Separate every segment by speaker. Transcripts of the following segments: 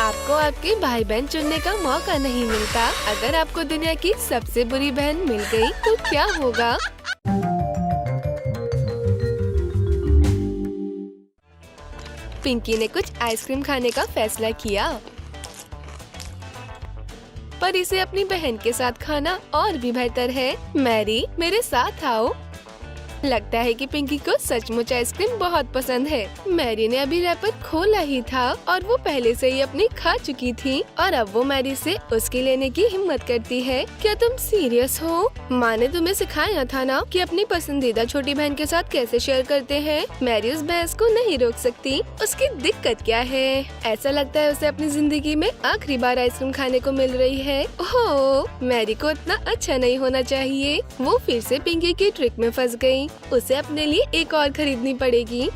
Speaker 1: आपको आपके भाई बहन चुनने का मौका नहीं मिलता। अगर आपको दुनिया की सबसे बुरी बहन मिल गई तो क्या होगा? पिंकी ने कुछ आइसक्रीम खाने का फैसला किया, पर इसे अपनी बहन के साथ खाना और भी बेहतर है। मैरी, मेरे साथ आओ। लगता है कि पिंकी को सचमुच आइसक्रीम बहुत पसंद है। मैरी ने अभी रैपर खोला ही था और वो पहले से ही अपनी खा चुकी थी और अब वो मैरी से उसकी लेने की हिम्मत करती है। क्या तुम सीरियस हो? माँ ने तुम्हें सिखाया था ना कि अपनी पसंदीदा छोटी बहन के साथ कैसे शेयर करते हैं। मैरी उस बहस को नहीं रोक सकती। उसकी दिक्कत क्या है? ऐसा लगता है उसे अपनी जिंदगी में आखिरी बार आइसक्रीम खाने को मिल रही है। ओह, मैरी को इतना अच्छा नहीं होना चाहिए। वो फिर से पिंकी की ट्रिक में फंस गयी। उसे अपने लिए एक और खरीदनी पड़ेगी।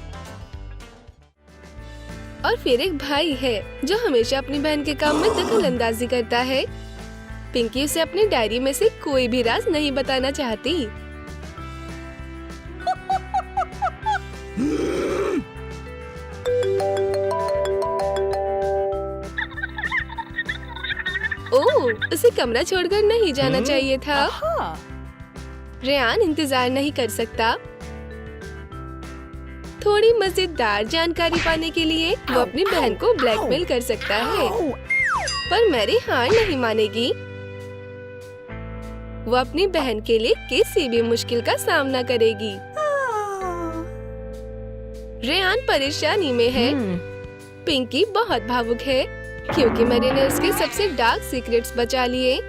Speaker 1: और फिर एक भाई है जो हमेशा अपनी बहन के काम में दखल अंदाजी करता है। पिंकी उसे अपनी डायरी में से कोई भी राज नहीं बताना चाहती। ओह, उसे कमरा छोड़कर नहीं जाना चाहिए था। रेयान इंतजार नहीं कर सकता। थोड़ी मजेदार जानकारी पाने के लिए वो अपनी बहन को ब्लैकमेल कर सकता है, पर मैरी हार नहीं मानेगी। वो अपनी बहन के लिए किसी भी मुश्किल का सामना करेगी। रेयान परेशानी में है। पिंकी बहुत भावुक है क्योंकि मैरी ने उसके सबसे डार्क सीक्रेट्स बचा लिए।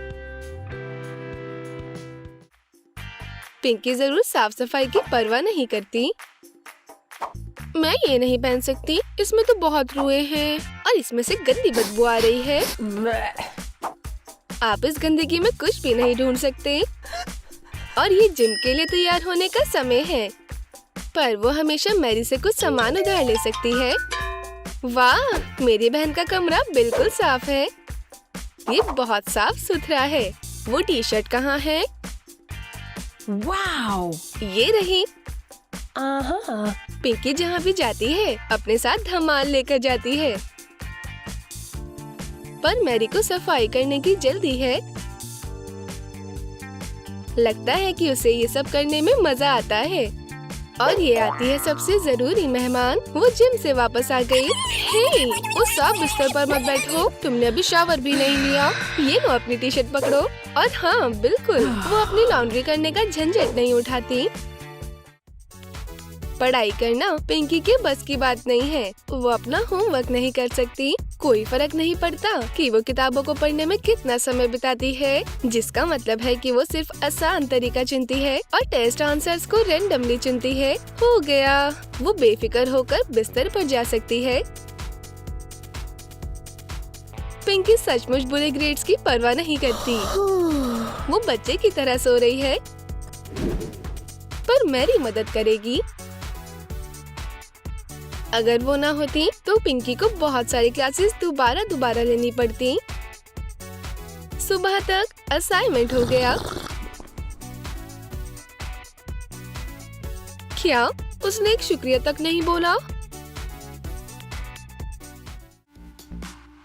Speaker 1: पिंकी जरूर साफ सफाई की परवाह नहीं करती। मैं ये नहीं पहन सकती, इसमें तो बहुत रुएं हैं और इसमें से गंदी बदबू आ रही है। आप इस गंदगी में कुछ भी नहीं ढूंढ सकते। और ये जिम के लिए तैयार होने का समय है, पर वो हमेशा मैरी से कुछ सामान उधार ले सकती है। वाह, मेरी बहन का कमरा बिल्कुल साफ है। ये बहुत साफ सुथरा है। वो टी शर्ट कहाँ है? वाओ, ये रही। पिंकी जहाँ भी जाती है अपने साथ धमाल लेकर जाती है, पर मैरी को सफाई करने की जल्दी है। लगता है कि उसे ये सब करने में मजा आता है। और ये आती है सबसे जरूरी मेहमान। वो जिम से वापस आ गई। हे, उस साफ बिस्तर पर मत बैठो, तुमने अभी शावर भी नहीं लिया। ये लो अपनी टी शर्ट पकड़ो। और हाँ, बिल्कुल, वो अपनी लॉन्ड्री करने का झंझट नहीं उठाती। पढ़ाई करना पिंकी के बस की बात नहीं है। वो अपना होमवर्क नहीं कर सकती। कोई फर्क नहीं पड़ता कि वो किताबों को पढ़ने में कितना समय बिताती है, जिसका मतलब है कि वो सिर्फ आसान तरीका चुनती है और टेस्ट आंसर्स को रैंडमली चुनती है। हो गया, वो बेफिक्र होकर बिस्तर पर जा सकती है। पिंकी सचमुच बुरे ग्रेड्स की परवाह नहीं करती। वो बच्चे की तरह सो रही है, पर मैरी मदद करेगी। अगर वो ना होती तो पिंकी को बहुत सारी क्लासेस दोबारा लेनी पड़ती। सुबह तक असाइनमेंट हो गया। क्या उसने एक शुक्रिया तक नहीं बोला?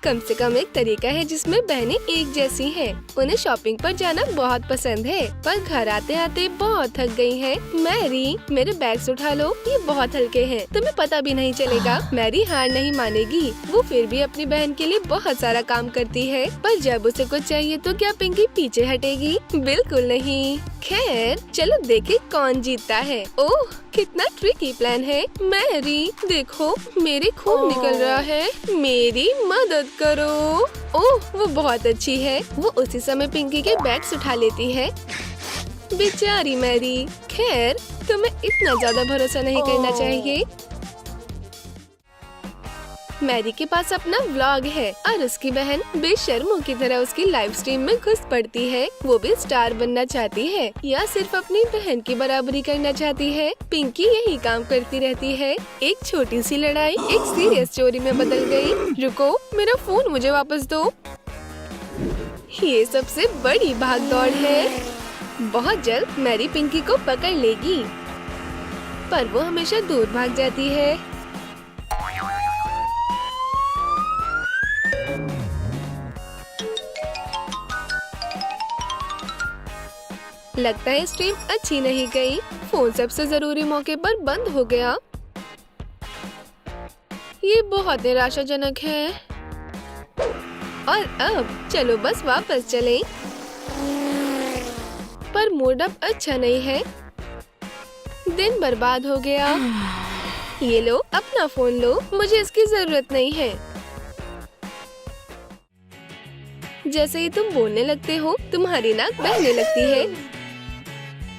Speaker 1: कम से कम एक तरीका है जिसमें बहनें एक जैसी हैं। उन्हें शॉपिंग पर जाना बहुत पसंद है, पर घर आते आते बहुत थक गई हैं। मैरी, मेरे बैग्स उठा लो, ये बहुत हल्के हैं, तुम्हें पता भी नहीं चलेगा। मैरी हार नहीं मानेगी। वो फिर भी अपनी बहन के लिए बहुत सारा काम करती है, पर जब उसे कुछ चाहिए तो क्या पिंकी पीछे हटेगी? बिल्कुल नहीं। खैर, चलो देखे कौन जीतता है। ओह, कितना ट्रिकी प्लान है। मैरी, देखो मेरे खून निकल रहा है, मेरी मदद करो। ओह, वो बहुत अच्छी है। वो उसी समय पिंकी के बैग्स उठा लेती है। बेचारी मैरी। खैर, तुम्हें इतना ज्यादा भरोसा नहीं करना चाहिए। मैरी के पास अपना व्लॉग है और उसकी बहन बेशर्मों की तरह उसकी लाइव स्ट्रीम में घुस पड़ती है। वो भी स्टार बनना चाहती है या सिर्फ अपनी बहन की बराबरी करना चाहती है। पिंकी यही काम करती रहती है। एक छोटी सी लड़ाई एक सीरियस चोरी में बदल गई। रुको, मेरा फोन मुझे वापस दो। ये सबसे बड़ी भागदौड़ है। बहुत जल्द मैरी पिंकी को पकड़ लेगी, पर वो हमेशा दूर भाग जाती है। लगता है स्ट्रीम अच्छी नहीं गई। फोन सबसे जरूरी मौके पर बंद हो गया। ये बहुत निराशाजनक है। और अब चलो बस वापस चलें। पर मूड अब अच्छा नहीं है। दिन बर्बाद हो गया। ये लो अपना फोन लो, मुझे इसकी जरूरत नहीं है। जैसे ही तुम बोलने लगते हो तुम्हारी नाक बहने लगती है।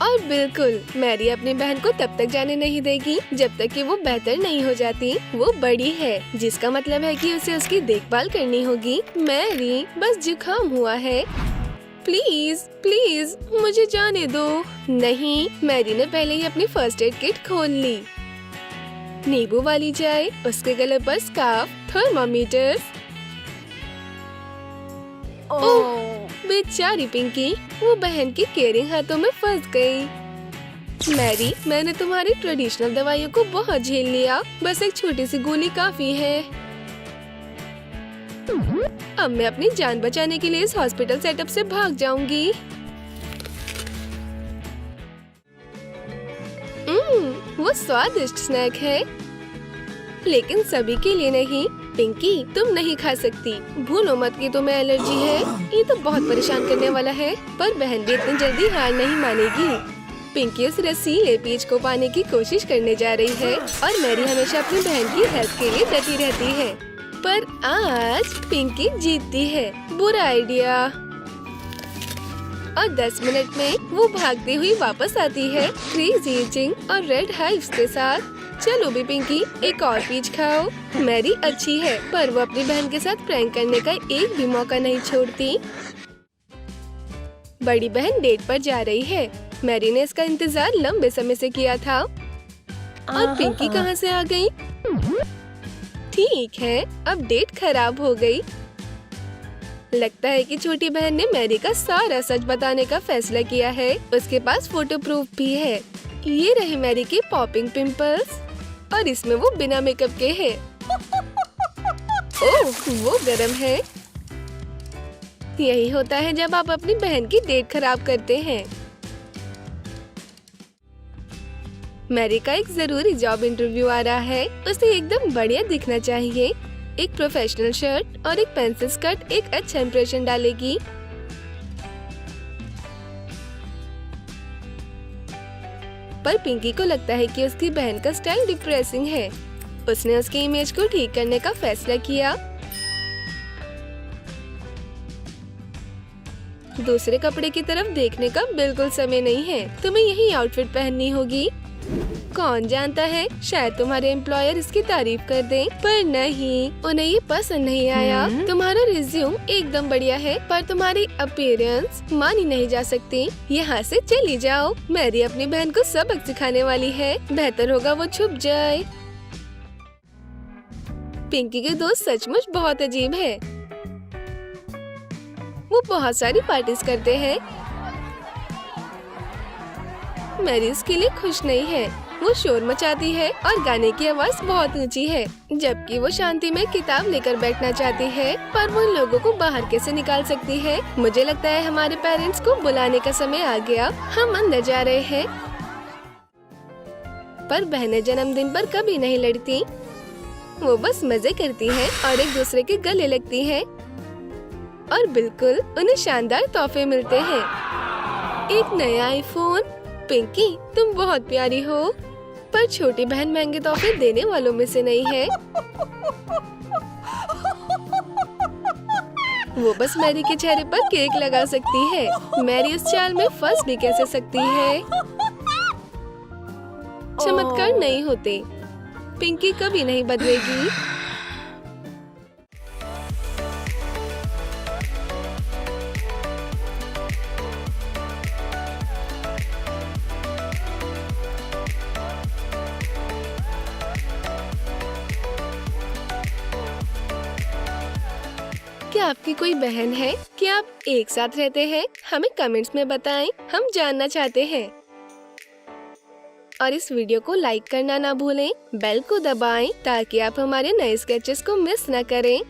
Speaker 1: और बिल्कुल मैरी अपनी बहन को तब तक जाने नहीं देगी जब तक कि वो बेहतर नहीं हो जाती। वो बड़ी है, जिसका मतलब है कि उसे उसकी देखभाल करनी होगी। मैरी बस जुकाम हुआ है, प्लीज प्लीज मुझे जाने दो। नहीं, मैरी ने पहले ही अपनी फर्स्ट एड किट खोल ली। नींबू वाली चाय, उसके गले पर स्कार्फ, थर्मामीटर। ओह बेचारी पिंकी, वो बहन की केयरिंग हाथों में फंस गई। मैरी, मैंने तुम्हारी ट्रेडिशनल दवाइयों को बहुत झेल लिया, बस एक छोटी सी गोली काफी है। अब मैं अपनी जान बचाने के लिए इस हॉस्पिटल सेटअप से भाग जाऊंगी। वो स्वादिष्ट स्नैक है, लेकिन सभी के लिए नहीं। पिंकी, तुम नहीं खा सकती, भूलो मत कि तुम्हें एलर्जी है। ये तो बहुत परेशान करने वाला है, पर बहन भी इतनी जल्दी हार नहीं मानेगी। पिंकी उस रसीले पीच को पाने की कोशिश करने जा रही है और मैरी हमेशा अपनी बहन की हेल्प के लिए डटी रहती है। पर आज पिंकी जीतती है। बुरा आइडिया। और 10 मिनट में वो भागती हुई वापस आती है, क्रेजी इचिंग और रेड हाइव्स के साथ। चलो भी पिंकी, एक और पीच खाओ। मैरी अच्छी है, पर वो अपनी बहन के साथ प्रैंक करने का एक भी मौका नहीं छोड़ती। बड़ी बहन डेट पर जा रही है। मैरी ने इसका इंतजार लंबे समय से किया था। और पिंकी कहाँ से आ गई? ठीक है, अब डेट खराब हो गई। लगता है कि छोटी बहन ने मैरी का सारा सच बताने का फैसला किया है। उसके पास फोटो प्रूफ भी है। ये रहे मैरी के पॉपिंग पिंपल्स, और इसमें वो बिना मेकअप के है। ओह, वो गरम है। यही होता है जब आप अपनी बहन की डेट खराब करते हैं। मैरी का एक जरूरी जॉब इंटरव्यू आ रहा है। उसे एकदम बढ़िया दिखना चाहिए। एक प्रोफेशनल शर्ट और एक पेंसिल स्कर्ट एक अच्छा इंप्रेशन डालेगी। पर पिंकी को लगता है कि उसकी बहन का स्टाइल डिप्रेसिंग है। उसने उसकी इमेज को ठीक करने का फैसला किया। दूसरे कपड़े की तरफ देखने का बिल्कुल समय नहीं है। तुम्हें यही आउटफिट पहननी होगी। कौन जानता है, शायद तुम्हारे एम्प्लॉयर इसकी तारीफ कर दें, पर नहीं, उन्हें ये पसंद नहीं आया। तुम्हारा रिज्यूम एकदम बढ़िया है, पर तुम्हारी अपीयरेंस मानी नहीं जा सकती। यहाँ से चली जाओ। मैरी अपनी बहन को सबक सिखाने वाली है। बेहतर होगा वो छुप जाए। पिंकी के दोस्त सचमुच बहुत अजीब है। वो बहुत सारी पार्टीज करते हैं। मैरी इसके लिए खुश नहीं है। वो शोर मचाती है और गाने की आवाज बहुत ऊंची है, जबकि वो शांति में किताब लेकर बैठना चाहती है। पर वो इन लोगों को बाहर कैसे निकाल सकती है? मुझे लगता है हमारे पेरेंट्स को बुलाने का समय आ गया। हम अंदर जा रहे हैं। पर बहनें जन्मदिन पर कभी नहीं लड़ती। वो बस मजे करती हैं और एक दूसरे के गले लगती हैं। और बिल्कुल उन्हें शानदार तोहफे मिलते हैं। एक नया आईफोन। पिंकी, तुम बहुत प्यारी हो, पर छोटी बहन महंगे तोहफे देने वालों में से नहीं है। वो बस मैरी के चेहरे पर केक लगा सकती है। मैरी उस चाल में फंस भी कैसे सकती है? चमत्कार नहीं होते। पिंकी कभी नहीं बदलेगी। क्या आपकी कोई बहन है? क्या आप एक साथ रहते हैं? हमें कमेंट्स में बताएं, हम जानना चाहते हैं। और इस वीडियो को लाइक करना ना भूलें, बेल को दबाएं ताकि आप हमारे नए स्केचेस को मिस न करें।